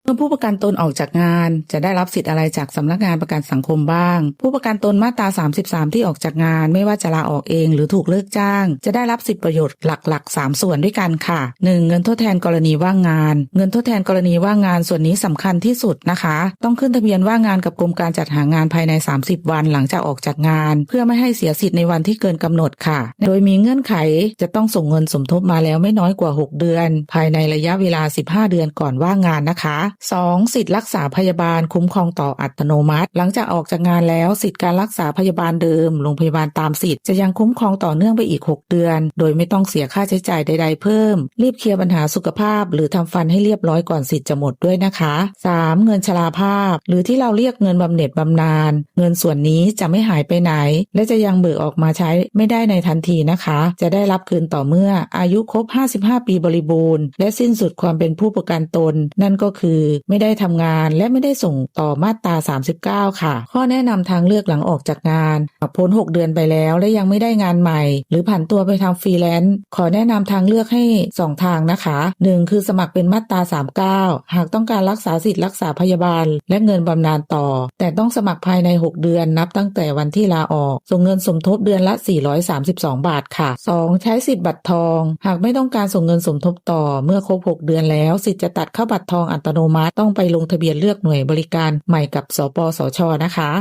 เมื่อผู้ประกันตนออกจากงานจะได้รับสิทธิ์อะไรจากสำนักงานประกันสังคมบ้างผู้ประกันตนมาตรา33ที่ออกจากงานไม่ว่าจะลาออกเองหรือถูกเลิกจ้างจะได้รับสิทธิประโยชน์หลักๆ3ส่วนด้วยกันค่ะ 1. เงินทดแทนกรณีว่างงานเงินทดแทนกรณีว่างงานส่วนนี้สำคัญที่สุดนะคะต้องขึ้นทะเบียนว่างงานกับกรมการจัดหางานภายใน30วันหลังจากออกจากงานเพื่อไม่ให้เสียสิทธิ์ในวันที่เกินกำหนดค่ะโดยมีเงื่อนไขจะต้องส่งเงินสมทบมาแล้วไม่น้อยกว่า6เดือนภายในระยะเวลา15เดือนก่อนว่างงานนะคะ 2. สิทธิรักษาพยาบาลคุ้มครองต่ออัตโนมัติหลังจากออกจากงานแล้วสิทธิการรักษาพยาบาลเดิมโรงพยาบาลตามสิทธิ์จะยังคุ้มครองต่อเนื่องไปอีก6เดือนโดยไม่ต้องเสียค่าใช้จ่ายใดๆเพิ่มรีบเคลียร์ปัญหาสุขภาพหรือทำฟันให้เรียบร้อยก่อนสิทธิ์จะหมดด้วยนะคะ 3. เงินชราภาพหรือที่เราเรียกเงินบำเหน็จบำนาญเงินส่วนนี้จะไม่หายไปไหนและจะยังเบิกออกมาใช้ไม่ได้ในทันทีนะคะจะได้รับคืนต่อเมื่ออายุครบ55ปีบริบูรณ์และสิ้นสุดความเป็นผู้ประกันตนนั่นก็คือไม่ได้ทำงานและไม่ได้ส่งต่อมาตรา39ค่ะข้อแนะนำทางเลือกหลังออกจากงานพ้น6เดือนไปแล้วและยังไม่ได้งานใหม่หรือผันตัวไปทำฟรีแลนซ์ขอแนะนำทางเลือกให้2ทางนะคะ 1. คือสมัครเป็นมาตรา39หากต้องการรักษาสิทธิรักษาพยาบาลและเงินบำนาญต่อแต่ต้องสมัครภายใน6เดือนนับตั้งแต่วันที่ลาออกส่งเงินสมทบเดือนละ432 บาทค่ะ 2. ใช้สิทธิบัตรทองหากไม่ต้องการส่งเงินสมทบต่อเมื่อครบ6เดือนแล้วสิทธิ์จะตัดเข้าบัตรทองอัตโนมัติต้องไปลงทะเบียนเลือกหน่วยบริการใหม่กับสปสช.นะคะ